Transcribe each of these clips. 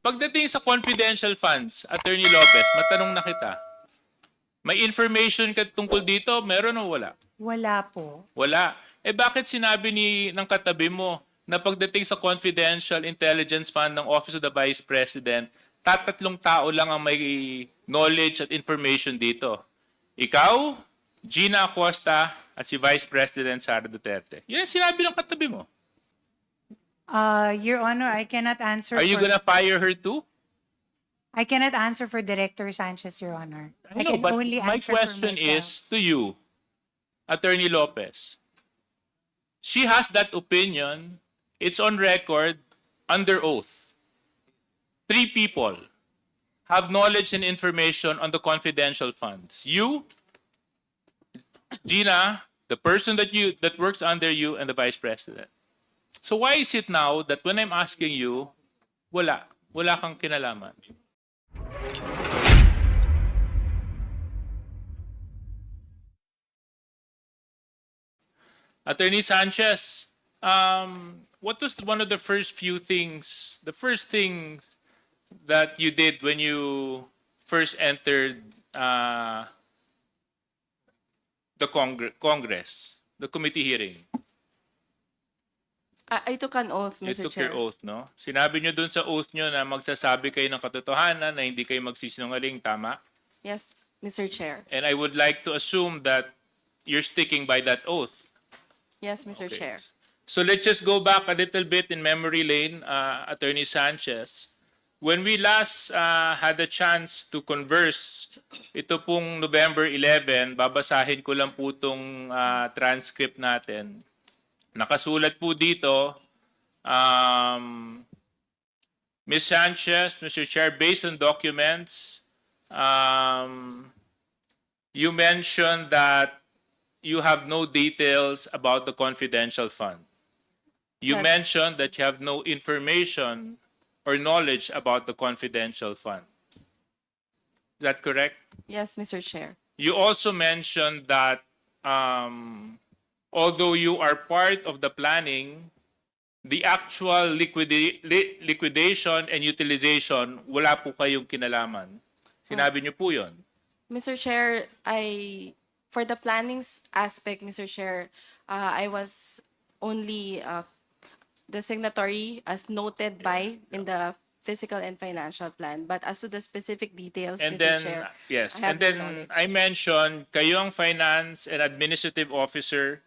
Pagdating sa confidential funds, Attorney Lopez, matanong na kita. May information ka tungkol dito? Meron o wala? Wala po. Wala. Eh bakit sinabi ng katabi mo na pagdating sa confidential intelligence fund ng Office of the Vice President, tatlong tao lang ang may knowledge at information dito? Ikaw, Gina Acosta, at si Vice President Sara Duterte. Yan ang sinabi ng katabi mo. Your Honor, I cannot answer Are you gonna fire her too? I cannot answer for Director Sanchez, Your Honor. I know, can but only my answer for question myself. is to you, Attorney Lopez. She has that opinion. It's on record, under oath. 3 people have knowledge and information on the confidential funds. You, Gina, the person that works under you, and the Vice President. So why is it now that when I'm asking you, wala kang kinalaman? Attorney Sanchez, what was one of the first things that you did when you first entered the Congress, the committee hearing? I took an oath, You Mr. took Chair. your oath, no? Sinabi nyo dun sa oath nyo na magsasabi kayo ng katotohanan, na hindi kayo magsisinungaling, tama? Yes, Mr. Chair. And I would like to assume that you're sticking by that oath. Yes, Mr. Okay. Chair. So let's just go back a little bit in memory lane, Attorney Sanchez. When we last had a chance to converse, ito pong November 11, babasahin ko lang po itong transcript natin. Nakasulat po dito, Ms. Sanchez, Mr. Chair, based on documents, you mentioned that you have no details about the confidential fund. You Yes. mentioned that you have no information or knowledge about the confidential fund. Is that correct? Yes, Mr. Chair. You also mentioned that although you are part of the planning, the actual liquidation and utilization, wala po kayong kinalaman. Sinabi niyo po yun. Mr. Chair, for the planning aspect, Mr. Chair, I was only the signatory as noted by in the physical and financial plan. But as to the specific details, And Mr. then, Chair, yes, I and have no then knowledge. I mentioned, kayo ang finance and administrative officer.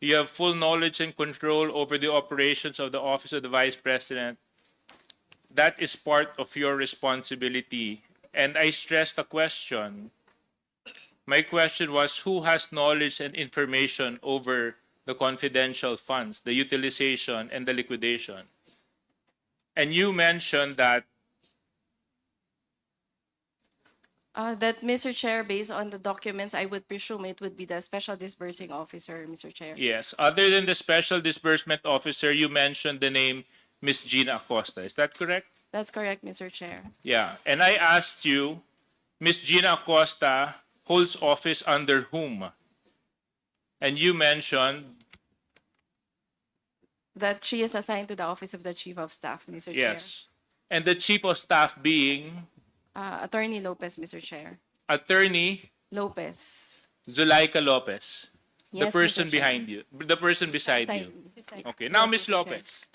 You have full knowledge and control over the operations of the Office of the Vice President. That is part of your responsibility. And I stressed the question. My question was, who has knowledge and information over the confidential funds, the utilization, and the liquidation? And you mentioned that that, Mr. Chair, based on the documents, I would presume it would be the Special Disbursing Officer, Mr. Chair. yes, other than the Special Disbursement Officer, you mentioned the name Ms. Gina Acosta. Is that correct? That's correct, Mr. Chair. Yeah. And I asked you, Ms. Gina Acosta holds office under whom? And you mentioned, That she is assigned to the Office of the Chief of Staff, Mr. yes. And the Chief of Staff being Chair. Attorney Lopez, Mr. Chair. Attorney Lopez. Zuleika Lopez. The Yes, person Mr. Chair. behind you, the person beside you. Aside- Okay, now Yes, Ms. Mr. Chair. Lopez.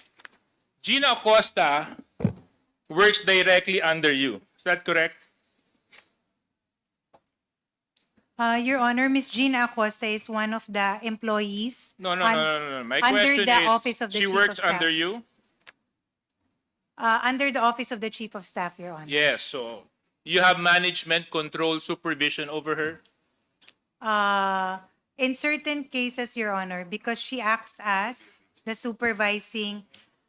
Gina Acosta works directly under you. Is that correct? Your Honor, Ms. Gina Acosta is one of the employees. No. My Under question the is, Office of the she Chief works of Staff. under you? Under the Office of the Chief of Staff, Your Honor. Yes, so you have management control, supervision over her? In certain cases, Your Honor, because she acts as the supervising.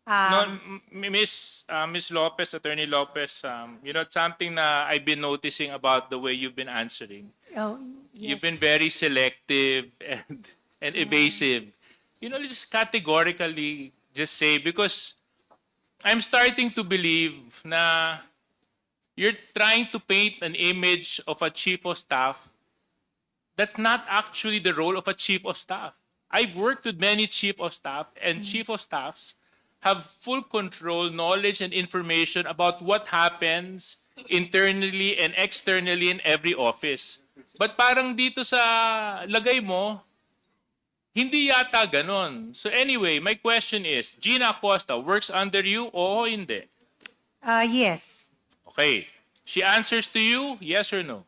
No, Miss Lopez, Attorney Lopez, it's something na I've been noticing about the way you've been answering. Oh, You've yes. been very selective and evasive. Just categorically just say, because I'm starting to believe na you're trying to paint an image of a chief of staff that's not actually the role of a chief of staff. I've worked with many chief of staff, and chief of staffs have full control, knowledge, and information about what happens internally and externally in every office. But parang dito sa lagay mo, hindi yata ganon. So anyway, my question is, Gina Acosta works under you o hindi? Yes. Okay. She answers to you, yes or no?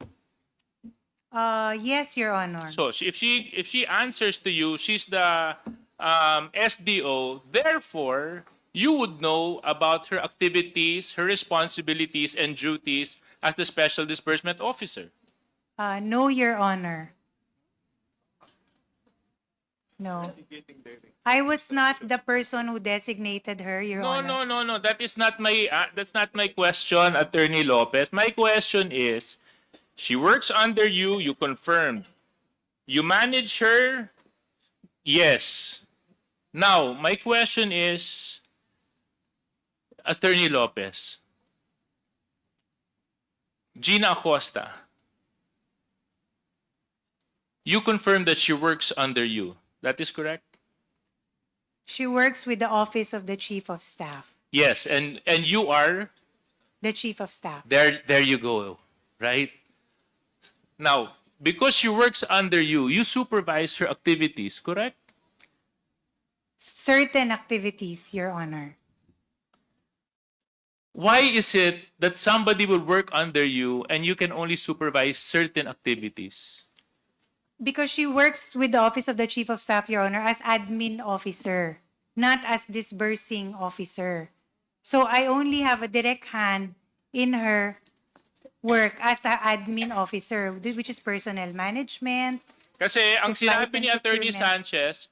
Yes, Your Honor. So if she answers to you, she's the SDO. Therefore, you would know about her activities, her responsibilities, and duties as the Special Disbursement Officer. No, Your Honor. No. I was not the person who designated her, Your Honor. No. That's not my question, Attorney Lopez. My question is, she works under you. You confirmed. You manage her. Yes. Now, my question is, Attorney Lopez, Gina Acosta, you confirmed that she works under you. That is correct? She works with the Office of the Chief of Staff. Yes, and you are The Chief of Staff. there you go, right? Now, because she works under you, you supervise her activities, correct? Certain activities, Your Honor. Why is it that somebody will work under you and you can only supervise certain activities? Because she works with the Office of the Chief of Staff, Your Honor, as admin officer, not as disbursing officer. So I only have a direct hand in her work as an admin officer, which is personnel management. Kasi ang Supplies sinabi and ni Attorney procurement. Sanchez,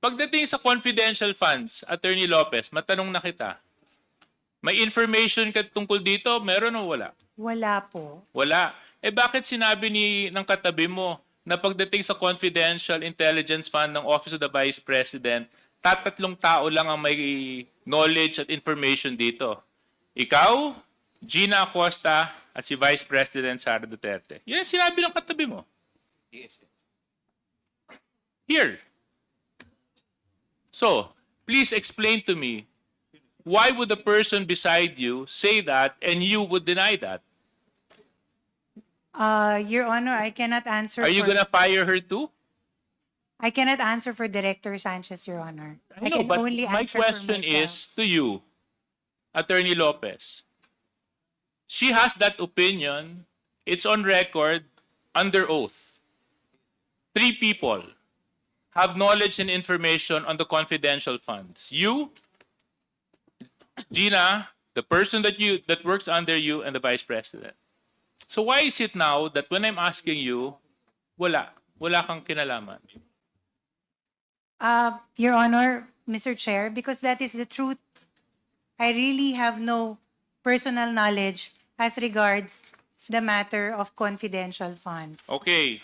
pagdating sa confidential funds, Attorney Lopez, matanong na kita, may information ka tungkol dito? Meron o wala? Wala po. Wala. Eh bakit sinabi ng katabi mo na pagdating sa confidential intelligence fund ng Office of the Vice President, tatatlong tao lang ang may knowledge at information dito? Ikaw, Gina Acosta, at si Vice President Sara Duterte. Yan ang sinabi ng katabi mo. Here. So, please explain to me, why would the person beside you say that and you would deny that? Your Honor, I cannot answer. Are you gonna fire her too? I cannot answer for Director Sanchez, Your Honor. I know, can but only my answer for question myself. is to you, Attorney Lopez. She has that opinion. It's on record, under oath. 3 people have knowledge and information on the confidential funds. You, Gina, the person that works under you, and the Vice President. So why is it now that when I'm asking you, wala kang kinalaman? Your Honor, Mr. Chair, because that is the truth. I really have no personal knowledge as regards the matter of confidential funds. Okay.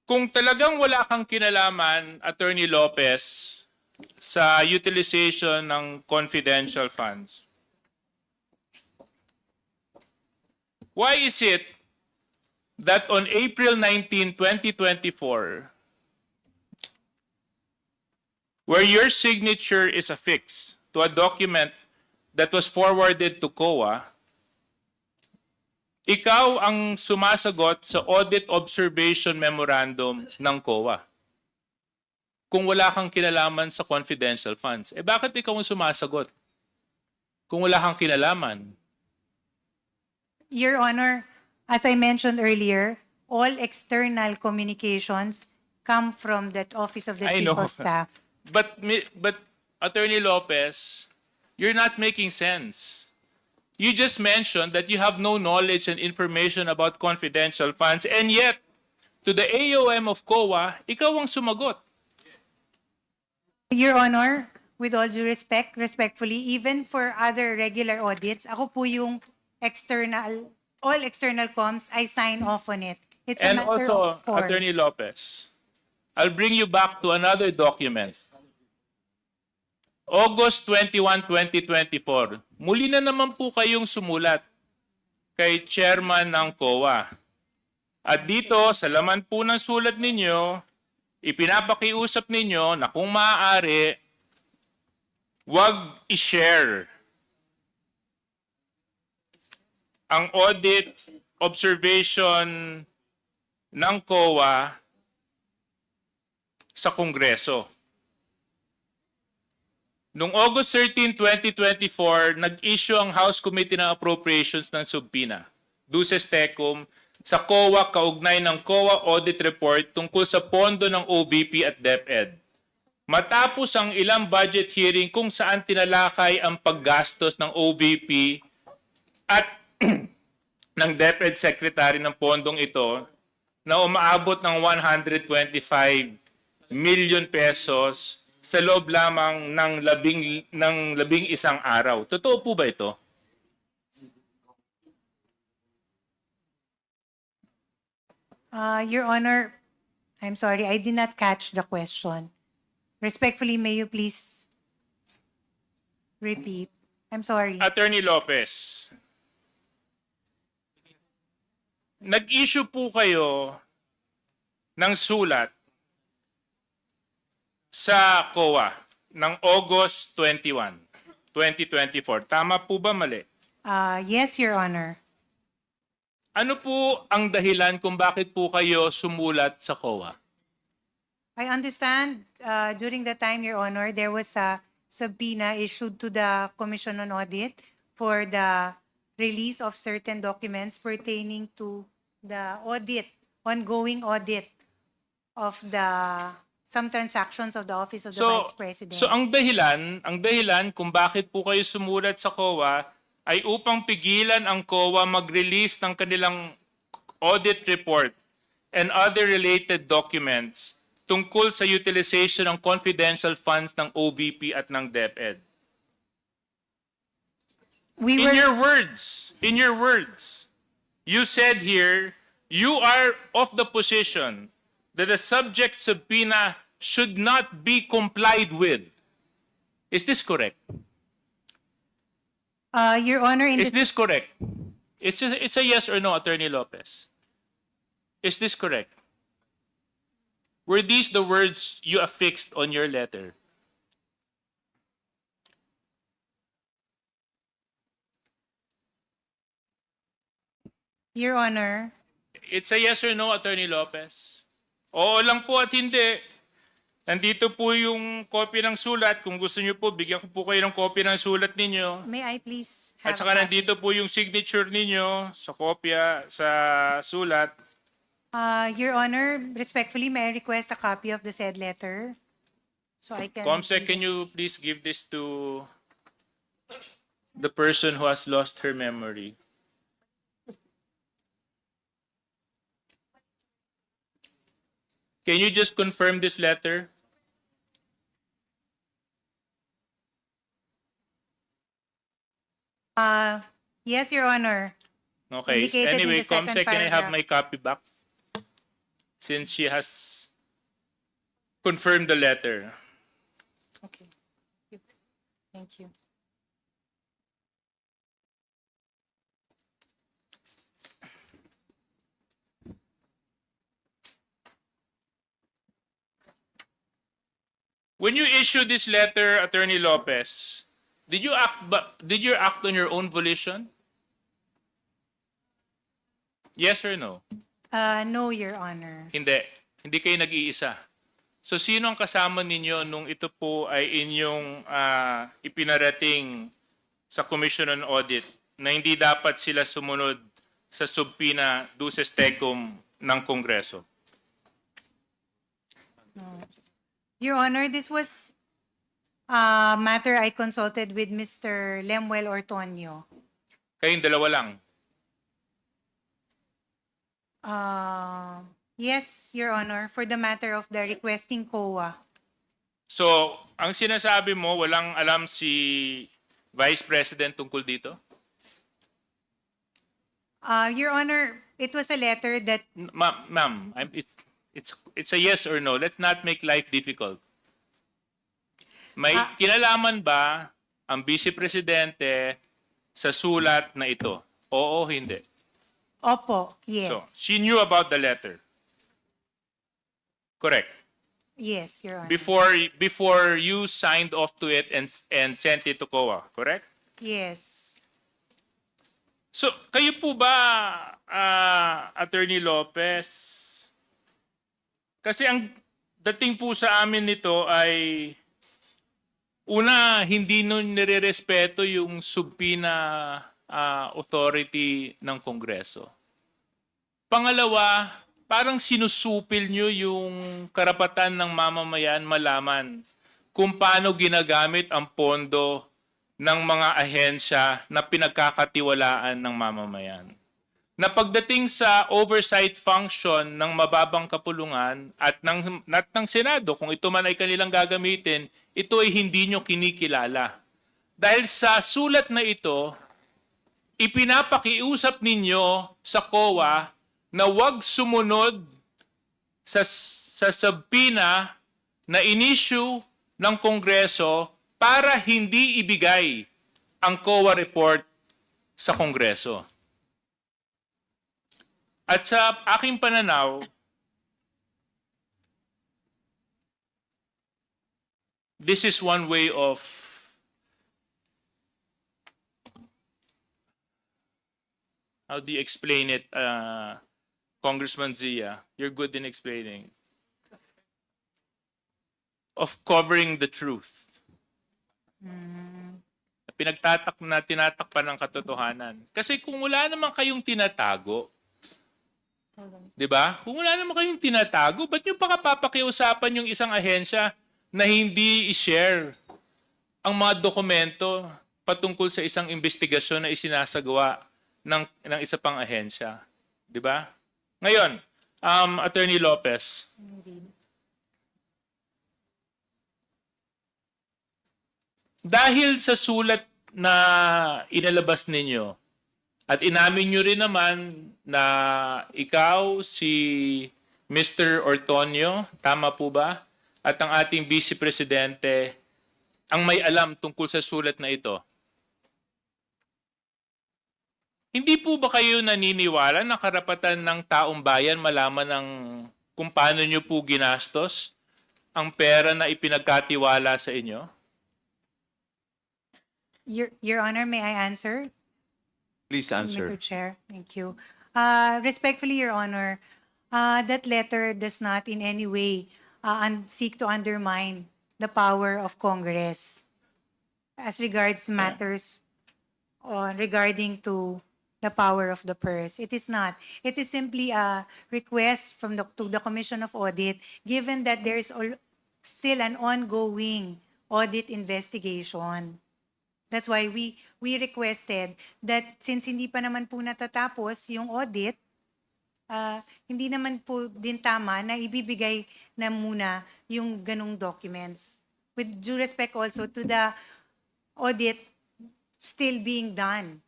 Kung talagang wala kang kinalaman, Attorney Lopez, sa utilization ng confidential funds, why is it that on April 19, 2024, where your signature is affixed to a document that was forwarded to COA, ikaw ang sumasagot sa audit observation memorandum ng COA kung wala kang kinalaman sa confidential funds? Eh bakit ikaw ang sumasagot kung wala kang kinalaman? Your Honor, as I mentioned earlier, all external communications come from that Office of the I Chief know. of Staff. But Attorney Lopez, you're not making sense. You just mentioned that you have no knowledge and information about confidential funds, and yet, to the AOM of COA, ikaw ang sumagot. Your Honor, with all due respect, respectfully, even for other regular audits, ako po yung all external comms, I sign off on it. It's a And matter also, of course. Attorney Lopez, I'll bring you back to another document. August 21, 2024. Muli na naman po kayong sumulat kay chairman ng COA. At dito, sa laman po ng sulat ninyo, ipinapakiusap ninyo na kung maaari, wag i-share ang audit observation ng COA sa Kongreso. Noong August 13, 2024, nag-issue ang House Committee ng Appropriations ng subpoena, duces tecum, sa COA kaugnay ng COA Audit Report tungkol sa pondo ng OVP at DepEd. Matapos ang ilang budget hearing kung saan tinalakay ang paggastos ng OVP at ng DepEd Secretary ng pondong ito na umaabot ng 125 million pesos sa loob lamang ng labing isang araw. Totoo po ba ito? Your Honor, I'm sorry, I did not catch the question. Respectfully, may you please repeat? I'm sorry. Attorney Lopez, nag-issue po kayo ng sulat sa COA ng August 21, 2024. Tama po ba mali? Yes, Your Honor. Ano po ang dahilan kung bakit po kayo sumulat sa COA? I understand during the time, Your Honor, there was a subpoena issued to the Commission on Audit for the release of certain documents pertaining to the audit, ongoing audit of some transactions of the Office of the Vice President. So ang dahilan kung bakit po kayo sumulat sa COA ay upang pigilan ang COA mag-release ng kanilang audit report and other related documents tungkol sa utilization ng confidential funds ng OVP at ng DepEd. In your words, you said here, you are of the position that the subject subpoena should not be complied with. Is this correct? Your Honor, Is this correct? It's a yes or no, Attorney Lopez. Is this correct? Were these the words you affixed on your letter? Your Honor, It's a yes or no, Attorney Lopez. Oo lang po at hindi. Nandito po yung copy ng sulat. Kung gusto niyo po, bigyan ko po kayo ng copy ng sulat ninyo. may I please At have saka a copy? nandito po yung signature ninyo sa kopya, sa sulat. Your Honor, respectfully, may I request a copy of the said letter? So I can... Comsec, can you please give this to the person who has lost her memory? Can you just confirm this letter? Yes, Your Honor. Okay. Indicated in Anyway, the second Comsec, can I have paragraph. my copy back? Since she has confirmed the letter. Okay. Thank you. When you issued this letter, Attorney Lopez, did you act on your own volition? Yes or no? No, Your Honor. Hindi. Hindi kayo nag-iisa. So sino ang kasama ninyo nung ito po ay inyong ipinarating sa Commission on Audit na hindi dapat sila sumunod sa subpoena duces tecum ng Kongreso? Your Honor, this was a matter I consulted with Mr. Lemuel Ortonio. Kayong dalawa lang. Yes, Your Honor, for the matter of the requesting COA. So, ang sinasabi mo, walang alam si Vice President tungkol dito? Your Honor, it was a letter that Ma'am, it's a yes or no. Let's not make life difficult. May kinalaman ba ang Vice Presidente sa sulat na ito? Oo, hindi. Opo, yes. So, she knew about the letter. Correct. Yes, Your Honor. before you signed off to it and sent it to COA, correct? Yes. So, kayo po ba, Attorney Lopez? Kasi ang dating po sa amin nito ay una, hindi nun nire-respeto yung subpoena authority ng Kongreso. Pangalawa, parang sinusupil nyo yung karapatan ng mamamayan malaman kung paano ginagamit ang pondo ng mga ahensya na pinagkakatiwalaan ng mamamayan. Na pagdating sa oversight function ng mababang kapulungan at ng Senado, kung ito man ay kanilang gagamitin, ito ay hindi nyo kinikilala. Dahil sa sulat na ito, ipinapakiusap ninyo sa COA na huwag sumunod sa subpoena na in-issue ng Kongreso para hindi ibigay ang COA report sa Kongreso. At sa aking pananaw, this is one way of how do you explain it, Congressman Zia? You're good in explaining. Of covering the truth. Tinatakpan ng katotohanan. Kasi kung wala naman kayong tinatago, di ba? Kung wala naman kayong tinatago, ba't nyo pa papakiusapan yung isang ahensya na hindi i-share ang mga dokumento patungkol sa isang investigasyon na isinasagawa ng isa pang ahensya? Di ba? Ngayon, Attorney Lopez, dahil sa sulat na inalabas ninyo, at inamin nyo rin naman na ikaw, si Mr. Ortonio, tama po ba? At ang ating Vice Presidente, ang may alam tungkol sa sulat na ito. Hindi po ba kayo naniniwala na karapatan ng taong bayan malaman ng kung paano nyo po ginastos ang pera na ipinagkatiwala sa inyo? Your Honor, may I answer? Please answer. Mr. Chair, thank you. Respectfully, Your Honor, that letter does not in any way seek to undermine the power of Congress as regards matters regarding to the power of the purse. It is not. It is simply a request from to the Commission of Audit, given that there is still an ongoing audit investigation. That's why we requested that since hindi pa naman po natatapos yung audit, hindi naman po din tama na ibibigay na muna yung ganung documents. With due respect also to the audit still being done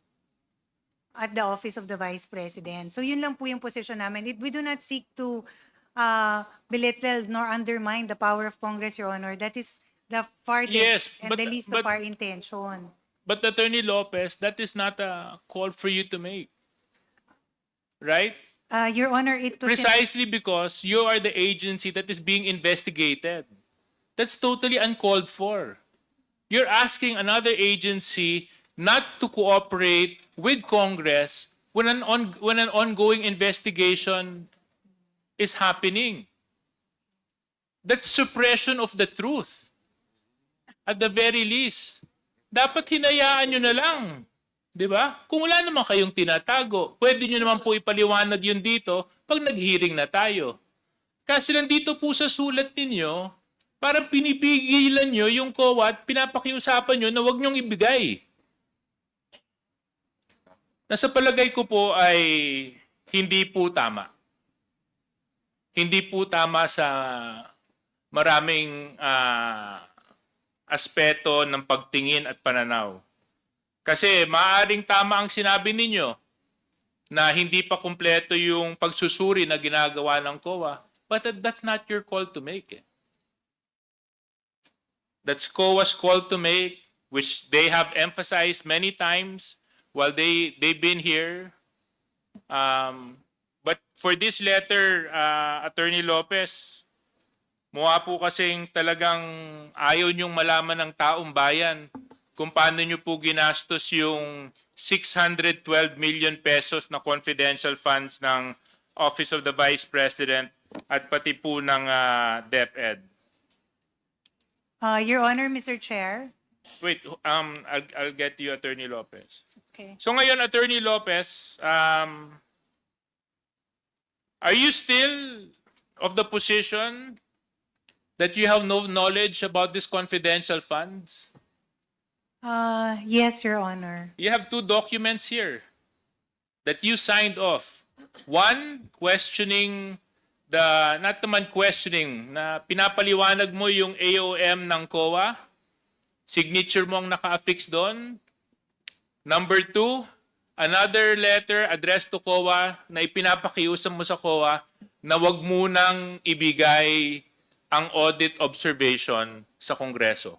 at the Office of the Vice President. So yun lang po yung position namin. We do not seek to belittle nor undermine the power of Congress, Your Honor. That is the farthest Yes, and but- the least of our intention. But Attorney Lopez, that is not a call for you to make. Right? Your Honor, it was Precisely because you are the agency that is being investigated. That's totally uncalled for. You're asking another agency not to cooperate with Congress when an ongoing investigation is happening. That's suppression of the truth. At the very least, dapat hinayaan nyo na lang. Di ba? Kung wala naman kayong tinatago, pwede nyo naman po ipaliwanag yun dito pag nag-hearing na tayo. Kasi nandito po sa sulat ninyo, parang pinipigilan nyo yung COA at pinapakiusapan nyo na huwag nyong ibigay. Nasa palagay ko po ay hindi po tama. Hindi po tama sa maraming aspeto ng pagtingin at pananaw. Kasi maaaring tama ang sinabi ninyo na hindi pa kumpleto yung pagsusuri na ginagawa ng COA, but that's not your call to make. That's COA's call to make, which they have emphasized many times while they've been here. But for this letter, Attorney Lopez, Mukha po kasing talagang ayaw niyong malaman ng taong bayan kung paano niyo po ginastos yung 612 million pesos na confidential funds ng Office of the Vice President at pati po ng DepEd. Your Honor, Mr. Chair. Wait, I'll get you, Attorney Lopez. Okay. So ngayon, Attorney Lopez, are you still of the position that you have no knowledge about these confidential funds? Yes, Your Honor. You have two documents here that you signed off. One, questioning not naman questioning, na pinapaliwanag mo yung AOM ng COA. Signature mo ang naka-affix doon. Number two, another letter addressed to COA na ipinapakiusap mo sa COA na wag munang ibigay ang audit observation sa Kongreso.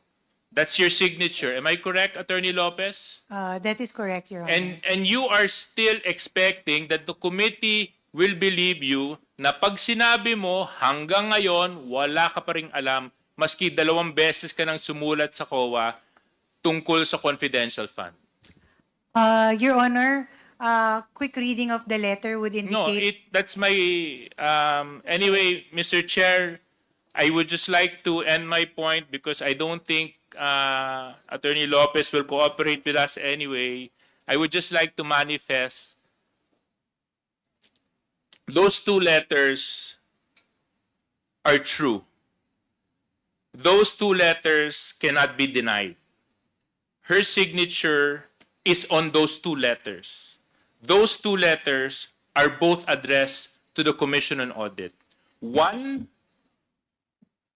That's your signature. Am I correct, Attorney Lopez? That is correct, Your Honor. And you are still expecting that the committee will believe you na pag sinabi mo hanggang ngayon wala ka pa ring alam maski 2 beses ka nang sumulat sa COA tungkol sa confidential fund. Your Honor, quick reading of the letter would No, indicate... that's my anyway, Mr. Chair, I would just like to end my point because I don't think Attorney Lopez will cooperate with us anyway. I would just like to manifest those 2 letters are true. Those 2 letters cannot be denied. Her signature is on those 2 letters. Those 2 letters are both addressed to the Commission on Audit. One,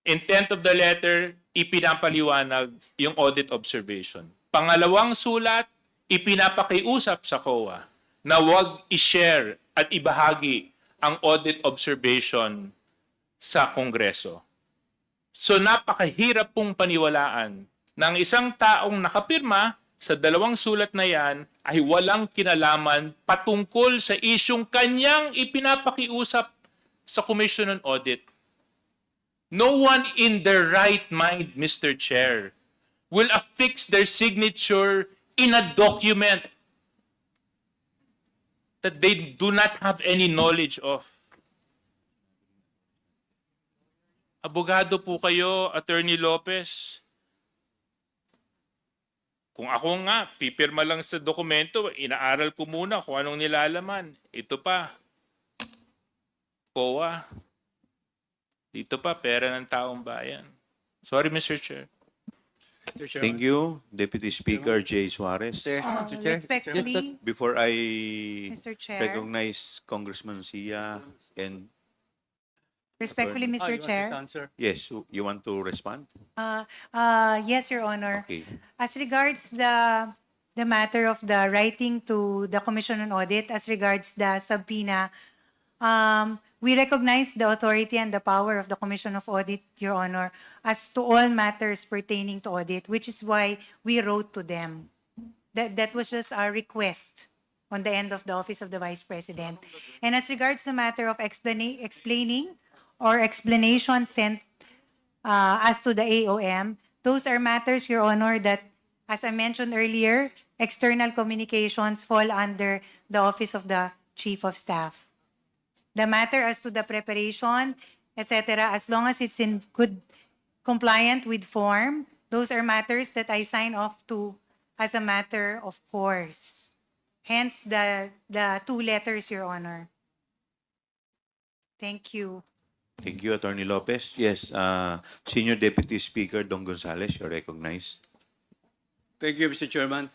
intent of the letter, ipinapaliwanag yung audit observation. Pangalawang sulat, ipinapakiusap sa COA na huwag i-share at ibahagi ang audit observation sa Kongreso. So napakahirap pong paniwalaan ng isang taong nakapirma sa 2 sulat na yan ay walang kinalaman patungkol sa isyong kanyang ipinapakiusap sa Commission on Audit. No one in their right mind, Mr. Chair, will affix their signature in a document that they do not have any knowledge of. Abogado po kayo, Attorney Lopez. Kung ako nga, pipirma lang sa dokumento, inaaral ko muna kung anong nilalaman. Ito pa, COA. Dito pa, pera ng taong bayan. Sorry, Mr. Chair. Thank you, Deputy Speaker J. Suarez. Mr. Chair. Respectfully, Before I Mr. Chair. recognize Congressman Sia and Respectfully, Mr. Chair. yes, you want to respond? Yes, Your Honor. Okay. As regards the matter of the writing to the Commission on Audit, as regards the subpoena, we recognize the authority and the power of the Commission of Audit, Your Honor, as to all matters pertaining to audit, which is why we wrote to them. That was just our request on the end of the Office of the Vice President. And as regards the matter of explaining or explanation sent as to the AOM, those are matters, Your Honor, that, as I mentioned earlier, external communications fall under the Office of the Chief of Staff. The matter as to the preparation, etc., as long as it's in good compliant with form, those are matters that I sign off to as a matter of course. Hence the 2 letters, Your Honor. Thank you. Thank you, Attorney Lopez. Yes, Senior Deputy Speaker Don Gonzales, you're recognized. Thank you, Mr. Chairman.